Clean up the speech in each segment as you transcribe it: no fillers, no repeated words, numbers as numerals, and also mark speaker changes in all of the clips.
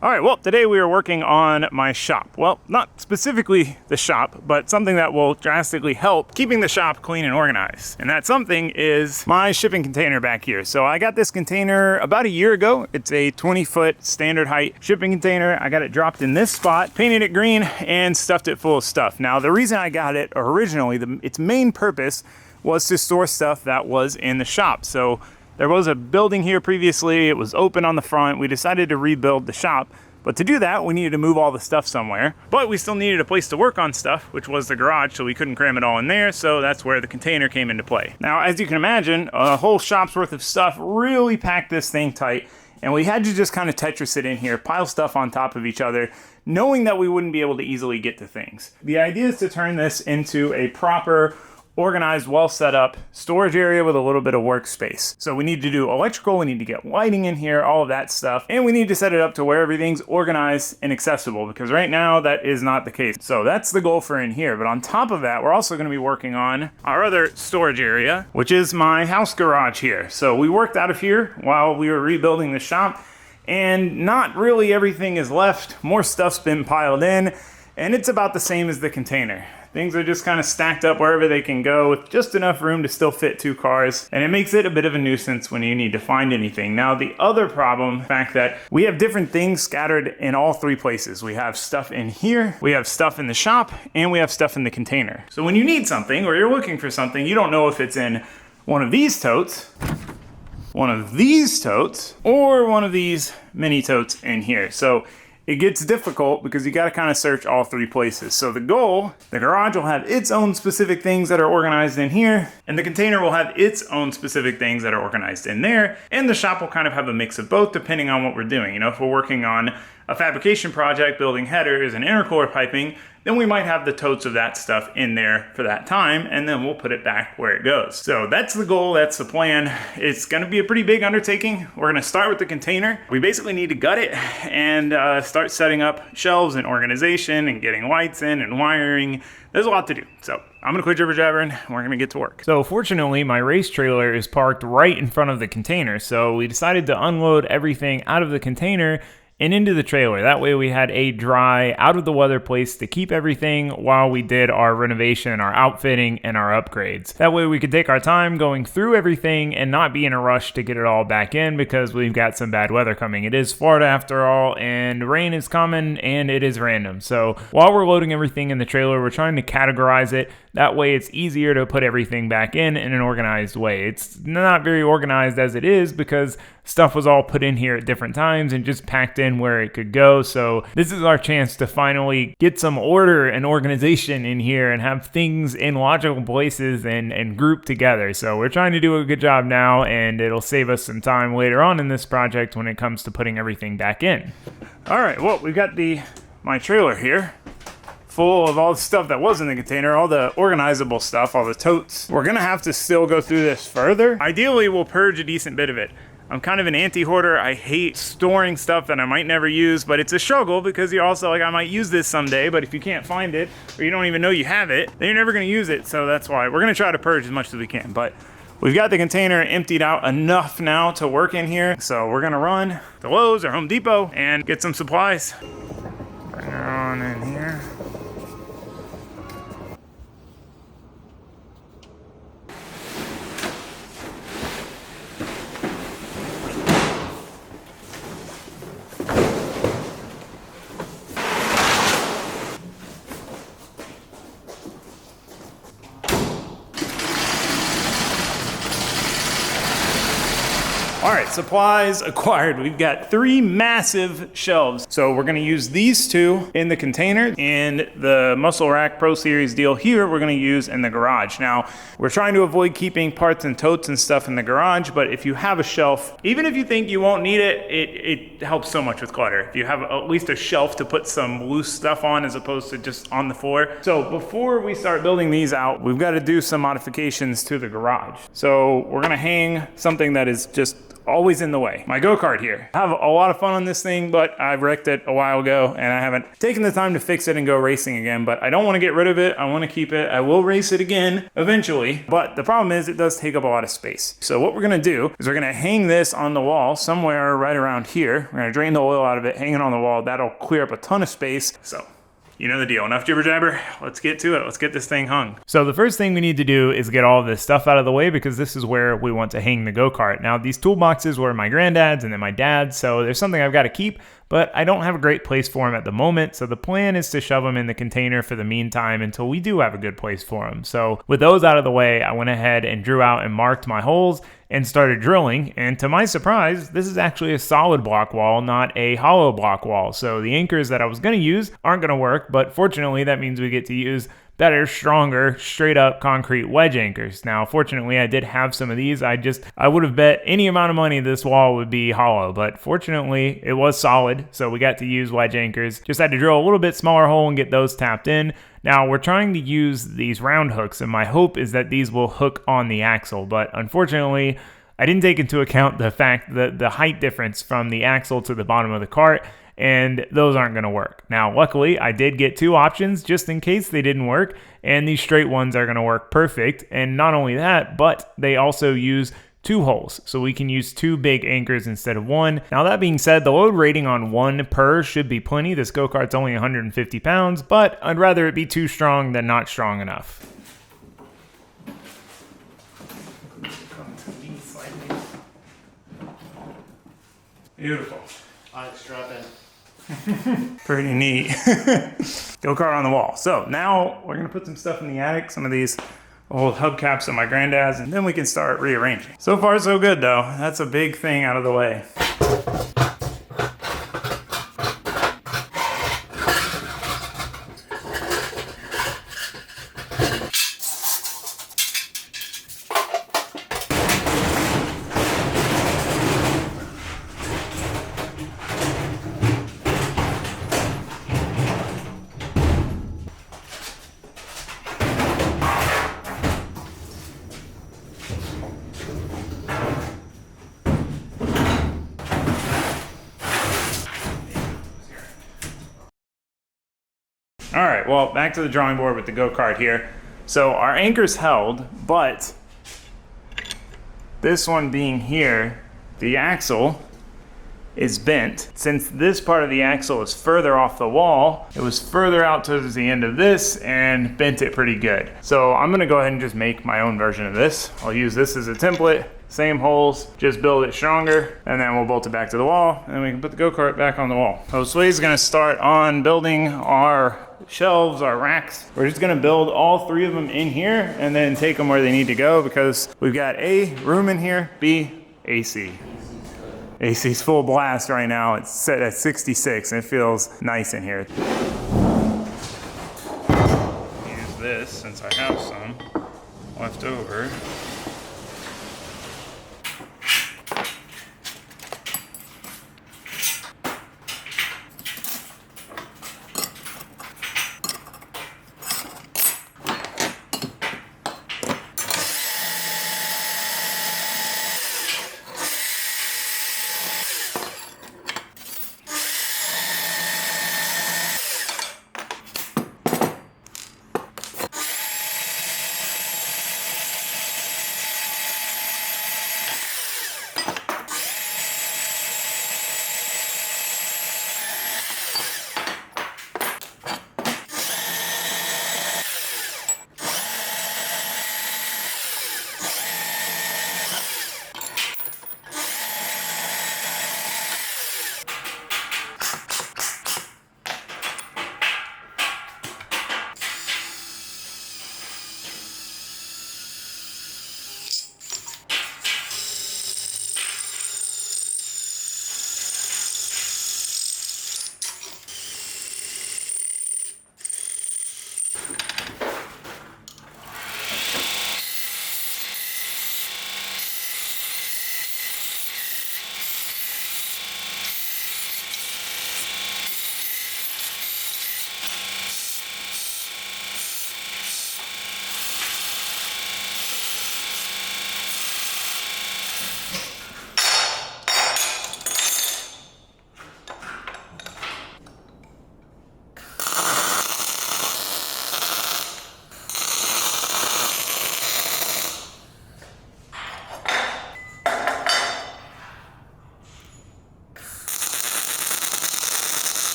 Speaker 1: All right, well, today we are working on my shop. Well, not specifically the shop, but something that will drastically help keeping the shop clean and organized. And that something is my shipping container back here. So I got this container about a year ago. It's a 20-foot standard height shipping container. I got it dropped in this spot, painted it green, and stuffed it full of stuff. Now, the reason I got it originally, its main purpose was to store stuff that was in the shop. So there was a building here previously. It was open on the front. We decided to rebuild the shop. But to do that, we needed to move all the stuff somewhere. But we still needed a place to work on stuff, which was the garage, so we couldn't cram it all in there. So that's where the container came into play. Now, as you can imagine, a whole shop's worth of stuff really packed this thing tight. And we had to just kind of Tetris it in here, pile stuff on top of each other, knowing that we wouldn't be able to easily get to things. The idea is to turn this into a proper, organized, well set up storage area with a little bit of workspace. So we need to do electrical, we need to get lighting in here, all of that stuff, and we need to set it up to where everything's organized and accessible, because right now that is not the case. So that's the goal for in here. But on top of that, we're also going to be working on our other storage area, which is my house garage here. So we worked out of here while we were rebuilding the shop, and not really everything is left. More stuff's been piled in, and it's about the same as the container. Things are just kind of stacked up wherever they can go with just enough room to still fit 2 cars. And it makes it a bit of a nuisance when you need to find anything. Now, the other problem, the fact that we have different things scattered in all 3 places. We have stuff in here, we have stuff in the shop, and we have stuff in the container. So when you need something or you're looking for something, you don't know if it's in one of these totes, one of these totes, or one of these mini totes in here. So it gets difficult because you got to kind of search all 3 places. So the goal, the garage will have its own specific things that are organized in here, and the container will have its own specific things that are organized in there, and the shop will kind of have a mix of both depending on what we're doing. You know, if we're working on a fabrication project, building headers and intercooler piping, then we might have the totes of that stuff in there for that time, and then we'll put it back where it goes. So that's the goal, that's the plan. It's gonna be a pretty big undertaking. We're gonna start with the container. We basically need to gut it and start setting up shelves and organization and getting lights in and wiring. There's a lot to do. So I'm gonna quit jibber jabbering and we're gonna get to work. So fortunately, my race trailer is parked right in front of the container. So we decided to unload everything out of the container and into the trailer. That way we had a dry, out of the weather place to keep everything while we did our renovation, our outfitting, and our upgrades. That way we could take our time going through everything and not be in a rush to get it all back in because we've got some bad weather coming. It is Florida after all, and rain is coming and it is random. So while we're loading everything in the trailer, we're trying to categorize it. That way it's easier to put everything back in an organized way. It's not very organized as it is because stuff was all put in here at different times and just packed in where it could go. So this is our chance to finally get some order and organization in here and have things in logical places and grouped together. So we're trying to do a good job now, and it'll save us some time later on in this project when it comes to putting everything back in. All right, well, we've got my trailer here full of all the stuff that was in the container, all the organizable stuff, all the totes. We're gonna have to still go through this further. Ideally, we'll purge a decent bit of it. I'm kind of an anti-hoarder. I hate storing stuff that I might never use, but it's a struggle because you're also like, I might use this someday, but if you can't find it or you don't even know you have it, then you're never gonna use it. So that's why we're gonna try to purge as much as we can. But we've got the container emptied out enough now to work in here. So we're gonna run to Lowe's or Home Depot and get some supplies. Bring her on in here. All right, supplies acquired. We've got 3 massive shelves. So we're gonna use these 2 in the container, and the Muscle Rack Pro Series deal here we're gonna use in the garage. Now, we're trying to avoid keeping parts and totes and stuff in the garage, but if you have a shelf, even if you think you won't need it, it helps so much with clutter. If you have at least a shelf to put some loose stuff on as opposed to just on the floor. So before we start building these out, we've got to do some modifications to the garage. So we're gonna hang something that is just always in the way. My go-kart here. I have a lot of fun on this thing, but I wrecked it a while ago and I haven't taken the time to fix it and go racing again, but I don't want to get rid of it. I want to keep it. I will race it again eventually, but the problem is it does take up a lot of space. So what we're going to do is we're going to hang this on the wall somewhere right around here. We're going to drain the oil out of it, hang it on the wall. That'll clear up a ton of space. So you know the deal. Enough jibber jabber. Let's get to it. Let's get this thing hung. So the first thing we need to do is get all this stuff out of the way because this is where we want to hang the go-kart. Now these toolboxes were my granddad's and then my dad's, so there's something I've got to keep, but I don't have a great place for them at the moment. So the plan is to shove them in the container for the meantime until we do have a good place for them. So with those out of the way, I went ahead and drew out and marked my holes and started drilling, and to my surprise, this is actually a solid block wall, not a hollow block wall. So the anchors that I was going to use aren't going to work, but fortunately that means we get to use better, stronger, straight up concrete wedge anchors. Now, fortunately, I did have some of these. I would have bet any amount of money this wall would be hollow, but fortunately it was solid. So we got to use wedge anchors. Just had to drill a little bit smaller hole and get those tapped in. Now we're trying to use these round hooks, and my hope is that these will hook on the axle, but unfortunately, I didn't take into account the fact that the height difference from the axle to the bottom of the cart, and those aren't going to work. Now, luckily, I did get two options just in case they didn't work, and these straight ones are going to work perfect. And not only that, but they also use two holes, so we can use two big anchors instead of one. Now that being said, the load rating on 1 per should be plenty. This go-kart's only 150 pounds, but I'd rather it be too strong than not strong enough. Beautiful.
Speaker 2: Alright, strap in.
Speaker 1: Pretty neat. Go-kart on the wall. So now we're gonna put some stuff in the attic, some of these old hubcaps of my granddad's, and then we can start rearranging. So far so good though. That's a big thing out of the way. All right, well, back to the drawing board with the go-kart here. So our anchor's held, but this one being here, the axle is bent. Since this part of the axle is further off the wall, it was further out towards the end of this and bent it pretty good. So I'm gonna go ahead and just make my own version of this. I'll use this as a template, same holes, just build it stronger, and then we'll bolt it back to the wall, and we can put the go-kart back on the wall. So Swade's gonna start on building our shelves, our racks. We're just gonna build all 3 of them in here and then take them where they need to go because we've got A, room in here, B, AC. AC's full blast right now. It's set at 66 and it feels nice in here. Use this since I have some left over.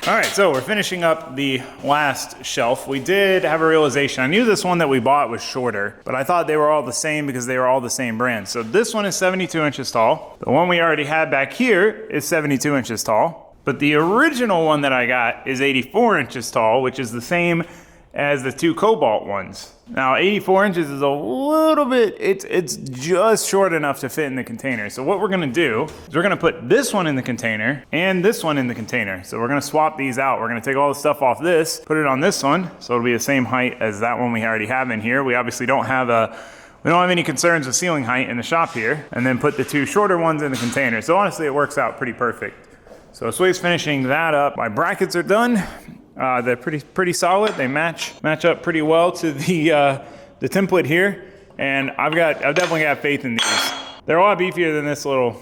Speaker 1: All right, so we're finishing up the last shelf. We did have a realization. I knew this one that we bought was shorter, but I thought they were all the same because they were all the same brand. So this one is 72 inches tall. The one we already had back here is 72 inches tall. But the original one that I got is 84 inches tall, which is the same as the two Cobalt ones. Now 84 inches is a little bit, it's just short enough to fit in the container. So what we're gonna do is we're gonna put this one in the container and this one in the container. So we're gonna swap these out. We're gonna take all the stuff off this, put it on this one, so it'll be the same height as that one we already have in here. We obviously don't have any concerns with ceiling height in the shop here, and then put the two shorter ones in the container. So honestly, it works out pretty perfect. So Sway's finishing that up. My brackets are done. They're pretty solid. They match up pretty well to the template here, and I've definitely got faith in these. They're a lot beefier than this little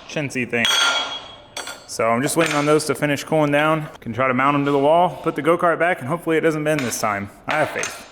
Speaker 1: chintzy thing. So I'm just waiting on those to finish cooling down. Can try to mount them to the wall, put the go-kart back, and hopefully it doesn't bend this time. I have faith.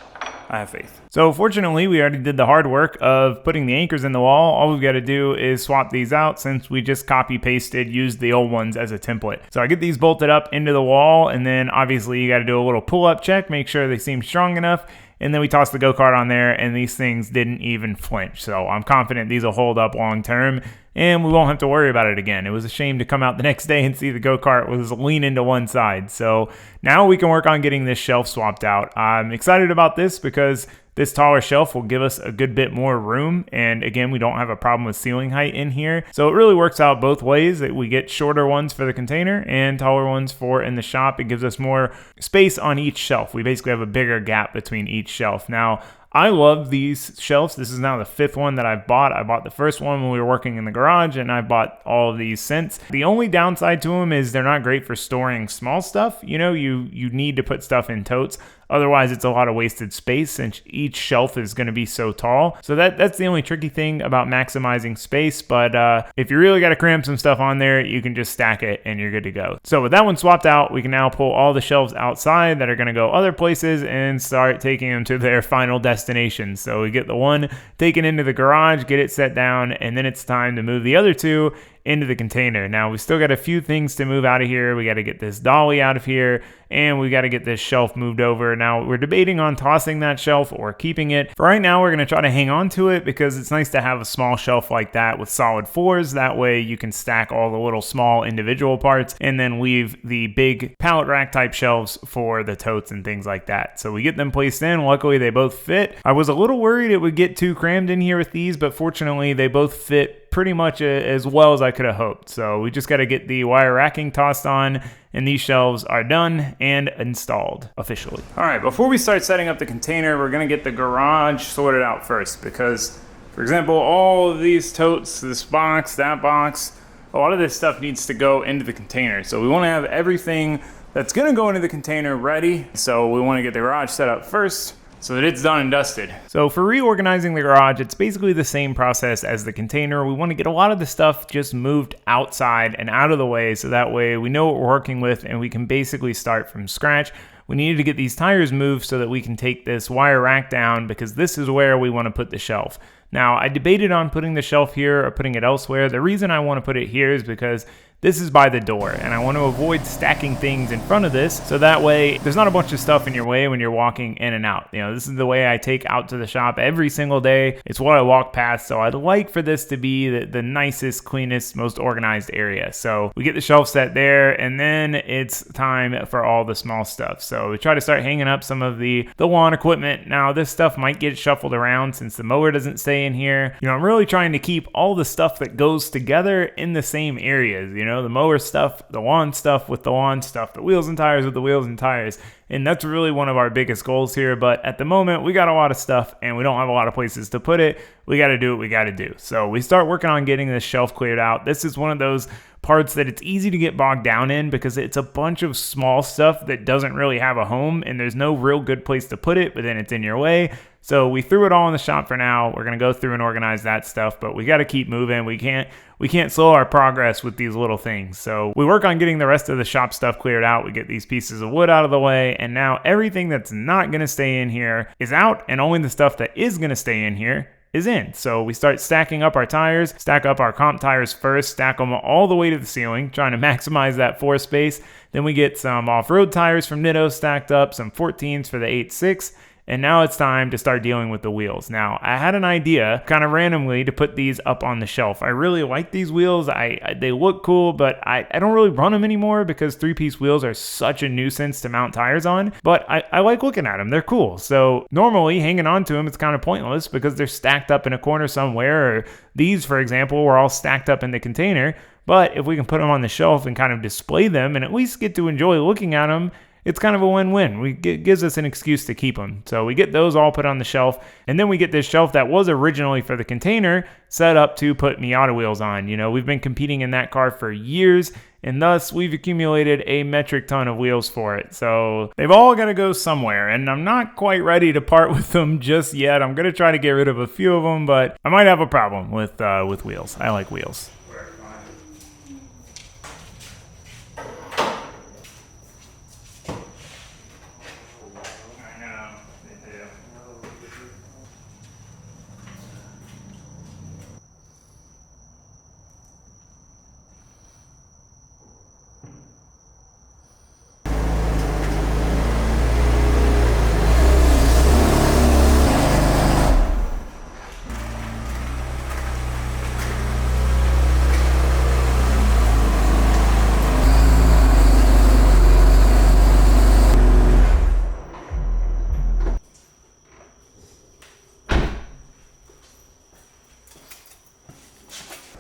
Speaker 1: So fortunately, we already did the hard work of putting the anchors in the wall. All we've got to do is swap these out since we just used the old ones as a template. So I get these bolted up into the wall, and then obviously you got to do a little pull-up check, make sure they seem strong enough. And then we tossed the go-kart on there, and these things didn't even flinch. So I'm confident these will hold up long term, and we won't have to worry about it again. It was a shame to come out the next day and see the go-kart was leaning to one side. So now we can work on getting this shelf swapped out. I'm excited about this because this taller shelf will give us a good bit more room. And again, we don't have a problem with ceiling height in here. So it really works out both ways that we get shorter ones for the container and taller ones for in the shop. It gives us more space on each shelf. We basically have a bigger gap between each shelf. Now, I love these shelves. This is now the 5th one that I've bought. I bought the first one when we were working in the garage, and I've bought all of these since. The only downside to them is they're not great for storing small stuff. You know, you need to put stuff in totes. Otherwise, it's a lot of wasted space since each shelf is going to be so tall. So that's the only tricky thing about maximizing space. But if you really got to cram some stuff on there, you can just stack it and you're good to go. So with that one swapped out, we can now pull all the shelves outside that are going to go other places and start taking them to their final destination. So we get the one taken into the garage, get it set down, and then it's time to move the other two into the container. Now we still got a few things to move out of here. We got to get this dolly out of here, and we got to get this shelf moved over. Now we're debating on tossing that shelf or keeping it. For right now, we're going to try to hang on to it because it's nice to have a small shelf like that with solid floors. That way you can stack all the little small individual parts and then leave the big pallet rack type shelves for the totes and things like that. So we get them placed in. Luckily they both fit. I was a little worried it would get too crammed in here with these, but fortunately they both fit pretty much as well as I could have hoped. So we just got to get the wire racking tossed on, and these shelves are done and installed officially. All right, before we start setting up the container, we're gonna get the garage sorted out first because, for example, all of these totes, this box, that box, a lot of this stuff needs to go into the container. So we wanna have everything that's gonna go into the container ready. So we wanna get the garage set up first so that it's done and dusted. So for reorganizing the garage, it's basically the same process as the container. We want to get a lot of the stuff just moved outside and out of the way so that way we know what we're working with and we can basically start from scratch. We needed to get these tires moved so that we can take this wire rack down because this is where we want to put the shelf. Now, I debated on putting the shelf here or putting it elsewhere. The reason I want to put it here is because this is by the door, and I want to avoid stacking things in front of this, so that way there's not a bunch of stuff in your way when you're walking in and out. You know, this is the way I take out to the shop every single day. It's what I walk past, so I'd like for this to be the nicest, cleanest, most organized area. So we get the shelf set there, and then it's time for all the small stuff. So we try to start hanging up some of the lawn equipment. Now, this stuff might get shuffled around since the mower doesn't stay in here. You know, I'm really trying to keep all the stuff that goes together in the same areas, you know, the mower stuff, the lawn stuff with the lawn stuff, the wheels and tires with the wheels and tires. And that's really one of our biggest goals here. But at the moment, we got a lot of stuff and we don't have a lot of places to put it. We got to do what we got to do. So we start working on getting this shelf cleared out. This is one of those parts that it's easy to get bogged down in because it's a bunch of small stuff that doesn't really have a home and there's no real good place to put it, but then it's in your way. So we threw it all in the shop for now. We're going to go through and organize that stuff, but we got to keep moving. We can't slow our progress with these little things. So we work on getting the rest of the shop stuff cleared out. We get these pieces of wood out of the way, and now everything that's not going to stay in here is out, and only the stuff that is going to stay in here is in. So we start stacking up our tires, stack up our comp tires first, stack them all the way to the ceiling, trying to maximize that floor space. Then we get some off-road tires from Nitto stacked up, some 14s for the 8.6, and now it's time to start dealing with the wheels. Now, I had an idea kind of randomly to put these up on the shelf. I really like these wheels. They look cool, but I don't really run them anymore because 3-piece wheels are such a nuisance to mount tires on. But I like looking at them. They're cool. So normally hanging on to them, it's kind of pointless because they're stacked up in a corner somewhere. Or these, for example, were all stacked up in the container. But if we can put them on the shelf and kind of display them and at least get to enjoy looking at them, it's kind of a win-win. It gives us an excuse to keep them. So we get those all put on the shelf, and then we get this shelf that was originally for the container set up to put Miata wheels on. You know, we've been competing in that car for years, and thus we've accumulated a metric ton of wheels for it. So they've all got to go somewhere, and I'm not quite ready to part with them just yet. I'm going to try to get rid of a few of them, but I might have a problem with wheels. I like wheels.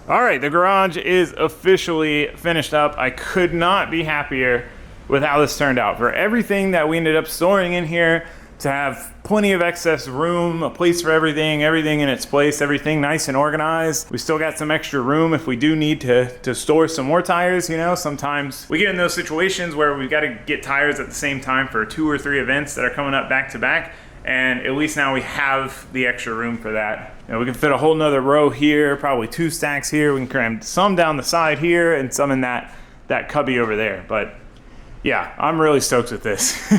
Speaker 1: All right, the garage is officially finished up. I could not be happier with how this turned out. For everything that we ended up storing in here, to have plenty of excess room, a place for everything in its place, everything nice and organized. We still got some extra room if we do need to store some more tires. You know, sometimes we get in those situations where we've got to get tires at the same time for 2 or 3 events that are coming up back to back. And at least now we have the extra room for that. You know, we can fit a whole nother row here, probably 2 stacks here. We can cram some down the side here and some in that cubby over there. But yeah, I'm really stoked with this.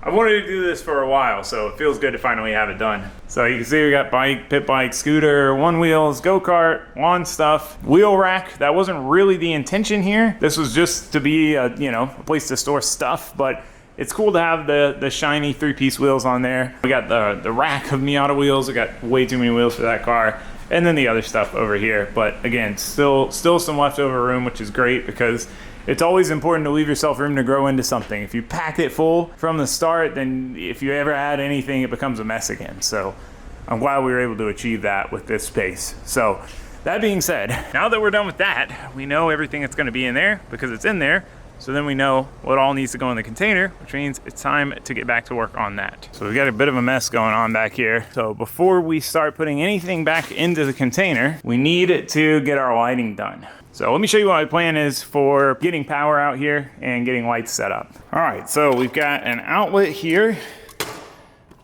Speaker 1: I wanted to do this for a while, so it feels good to finally have it done. So you can see we got bike, pit bike, scooter, one wheels, go-kart, lawn stuff, wheel rack. That wasn't really the intention here. This was just to be a place to store stuff, but it's cool to have the shiny 3-piece wheels on there. We got the rack of Miata wheels. We got way too many wheels for that car. And then the other stuff over here. But again, still some leftover room, which is great because it's always important to leave yourself room to grow into something. If you pack it full from the start, then if you ever add anything, it becomes a mess again. So I'm glad we were able to achieve that with this space. So that being said, now that we're done with that, we know everything that's gonna be in there because it's in there. So then we know what all needs to go in the container, which means it's time to get back to work on that. So we've got a bit of a mess going on back here. So before we start putting anything back into the container, we need to get our lighting done. So let me show you what my plan is for getting power out here and getting lights set up. All right, so we've got an outlet here.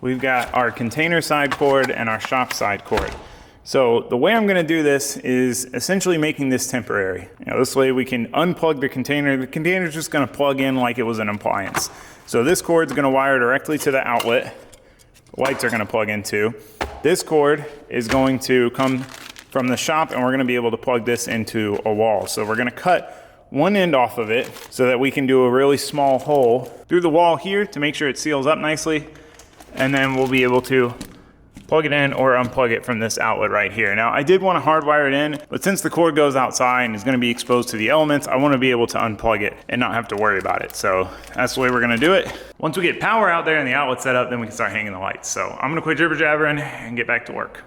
Speaker 1: We've got our container side cord and our shop side cord. So the way I'm gonna do this is essentially making this temporary. This way we can unplug the container. The container's just gonna plug in like it was an appliance. So this cord's gonna wire directly to the outlet. The lights are gonna plug into. This cord is going to come from the shop and we're gonna be able to plug this into a wall. So we're gonna cut one end off of it so that we can do a really small hole through the wall here to make sure it seals up nicely. And then we'll be able to plug it in or unplug it from this outlet right here. Now I did want to hardwire it in, but since the cord goes outside and is going to be exposed to the elements, I want to be able to unplug it and not have to worry about it. So that's the way we're going to do it. Once we get power out there and the outlet set up, then we can start hanging the lights. So I'm going to quit jibber jabbering and get back to work.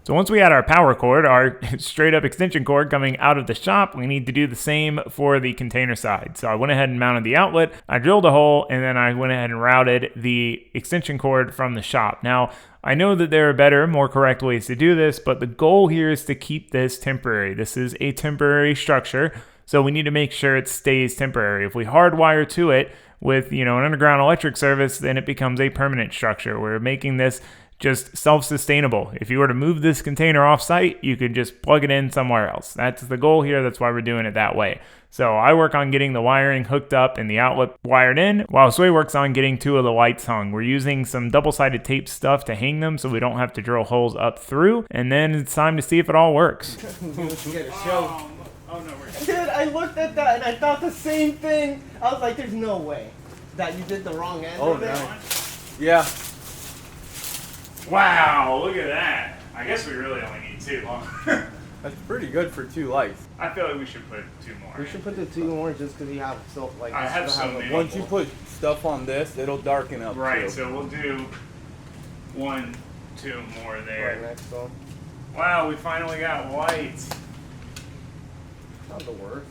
Speaker 1: So once we had our power cord, our straight up extension cord coming out of the shop, we need to do the same for the container side. So I went ahead and mounted the outlet, I drilled a hole, and then I went ahead and routed the extension cord from the shop. Now, I know that there are better, more correct ways to do this, but the goal here is to keep this temporary. This is a temporary structure. So we need to make sure it stays temporary. If we hardwire to it with, an underground electric service, then it becomes a permanent structure. We're making this just self-sustainable. If you were to move this container off-site, you could just plug it in somewhere else. That's the goal here. That's why we're doing it that way. So I work on getting the wiring hooked up and the outlet wired in, while Sway works on getting 2 of the lights hung. We're using some double-sided tape stuff to hang them so we don't have to drill holes up through, and then it's time to see if it all works.
Speaker 2: Oh no,
Speaker 3: Dude, I looked at that and I thought the same thing. I was like, there's no way that you did the wrong end of it.
Speaker 2: nice.
Speaker 4: Yeah.
Speaker 1: Wow, look at that. I guess we really only need 2.
Speaker 4: That's pretty good for 2 lights.
Speaker 1: I feel like we should put 2 more.
Speaker 3: We should put the 2 more just because you have so like.
Speaker 1: I have
Speaker 3: still
Speaker 1: so
Speaker 3: a-
Speaker 1: many.
Speaker 4: Once you put stuff on this, it'll darken up.
Speaker 1: Right,
Speaker 4: too.
Speaker 1: so we'll do 1, 2 more
Speaker 3: Right
Speaker 1: there.
Speaker 3: next one.
Speaker 1: Wow, we finally got lights.
Speaker 3: Not the worst.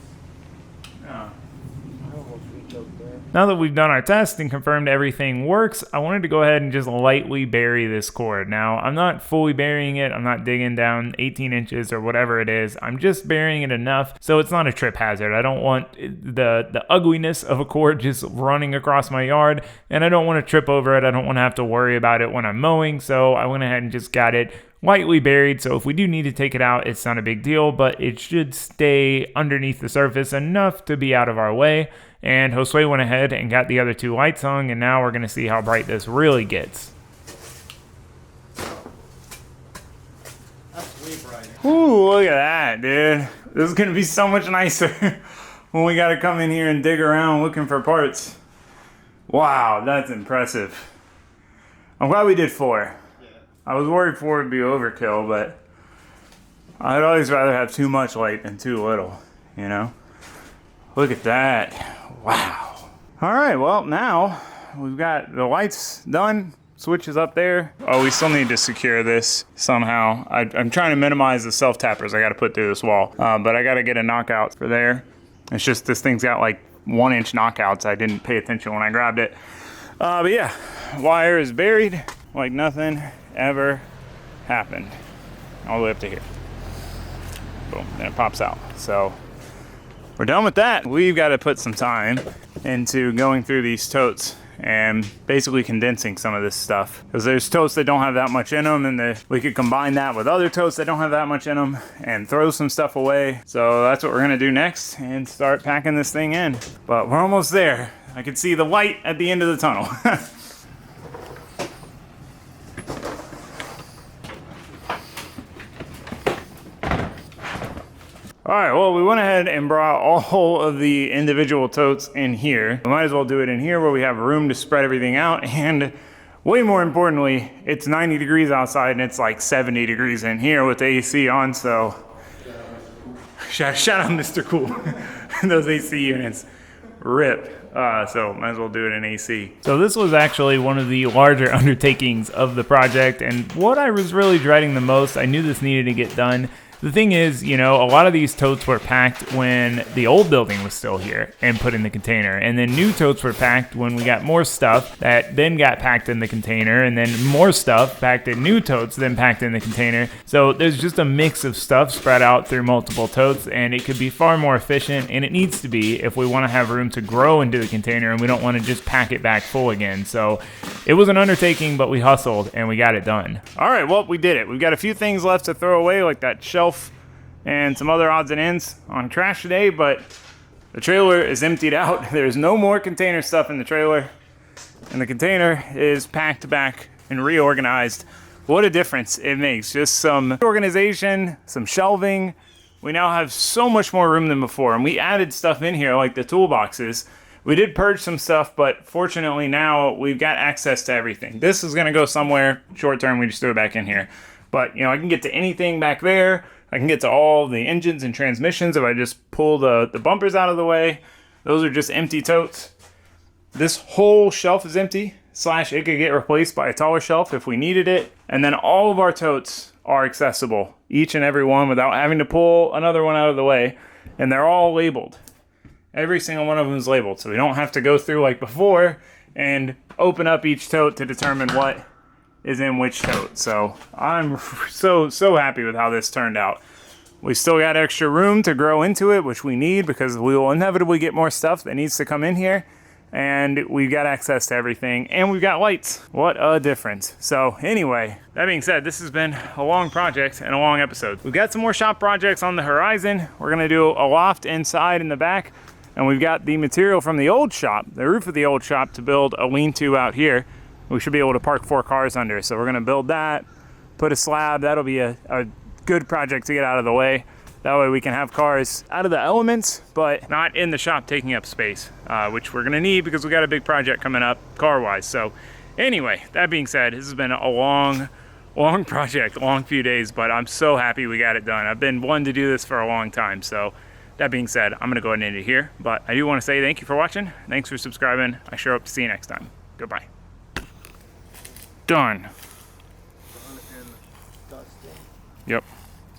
Speaker 1: Oh.
Speaker 3: I almost reached up there.
Speaker 1: Now that we've done our test and confirmed everything works, I wanted to go ahead and just lightly bury this cord. Now, I'm not fully burying it. I'm not digging down 18 inches or whatever it is. I'm just burying it enough so it's not a trip hazard. I don't want the ugliness of a cord just running across my yard, and I don't want to trip over it. I don't want to have to worry about it when I'm mowing, so I went ahead and just got it lightly buried, so if we do need to take it out, it's not a big deal, but it should stay underneath the surface enough to be out of our way. And Josue went ahead and got the other 2 lights hung, and now we're going to see how bright this really gets.
Speaker 3: That's way brighter.
Speaker 1: Ooh, look at that, dude. This is going to be so much nicer when we got to come in here and dig around looking for parts. Wow, that's impressive. I'm glad we did 4. I was worried 4 would be overkill, but I'd always rather have too much light than too little, Look at that. Wow. All right, well, now we've got the lights done. Switch is up there. Oh, we still need to secure this somehow. I'm trying to minimize the self-tappers I got to put through this wall, but I got to get a knockout for there. It's just this thing's got like 1-inch knockouts. I didn't pay attention when I grabbed it. But yeah, wire is buried like nothing ever happened, all the way up to here. Boom, and it pops out. So we're done with that. We've got to put some time into going through these totes and basically condensing some of this stuff, because there's totes that don't have that much in them, and we could combine that with other totes that don't have that much in them and throw some stuff away. So that's what we're gonna do next and start packing this thing in. But we're almost there. I can see the light at the end of the tunnel. All right, well, we went ahead and brought all of the individual totes in here. We might as well do it in here where we have room to spread everything out. And way more importantly, it's 90 degrees outside and it's like 70 degrees in here with the AC on, so shout out Mr. Cool. Those AC units rip. So might as well do it in AC. So this was actually one of the larger undertakings of the project, and what I was really dreading the most, I knew this needed to get done. The thing is, a lot of these totes were packed when the old building was still here and put in the container. And then new totes were packed when we got more stuff that then got packed in the container. And then more stuff packed in new totes, then packed in the container. So there's just a mix of stuff spread out through multiple totes. And it could be far more efficient. And it needs to be if we want to have room to grow into the container and we don't want to just pack it back full again. So it was an undertaking, but we hustled and we got it done. All right, well, we did it. We've got a few things left to throw away, like that shelf and some other odds and ends on trash today, but the trailer is emptied out. There's no more container stuff in the trailer, and the container is packed back and reorganized. What a difference it makes. Just some organization, some shelving. We now have so much more room than before, and we added stuff in here like the toolboxes. We did purge some stuff, but fortunately now we've got access to everything. This is gonna go somewhere short term. We just threw it back in here. But I can get to anything back there. I can get to all the engines and transmissions if I just pull the bumpers out of the way. Those are just empty totes. This whole shelf is empty, / it could get replaced by a taller shelf if we needed it. And then all of our totes are accessible, each and every one, without having to pull another one out of the way. And they're all labeled. Every single one of them is labeled, so we don't have to go through like before and open up each tote to determine what is in which tote. So I'm so happy with how this turned out. We still got extra room to grow into it, which we need because we will inevitably get more stuff that needs to come in here. And we've got access to everything, and we've got lights. What a difference. So anyway, that being said, this has been a long project and a long episode. We've got some more shop projects on the horizon. We're gonna do a loft inside in the back, and we've got the material from the old shop, the roof of the old shop, to build a lean-to out here. We should be able to park 4 cars under. So we're gonna build that, put a slab. That'll be a good project to get out of the way. That way we can have cars out of the elements, but not in the shop taking up space, which we're gonna need because we got a big project coming up car-wise. So anyway, that being said, this has been a long project, a long few days, but I'm so happy we got it done. I've been wanting to do this for a long time. So that being said, I'm gonna go ahead and end it here, but I do wanna say thank you for watching. Thanks for subscribing. I sure hope to see you next time. Goodbye. Done. Yep.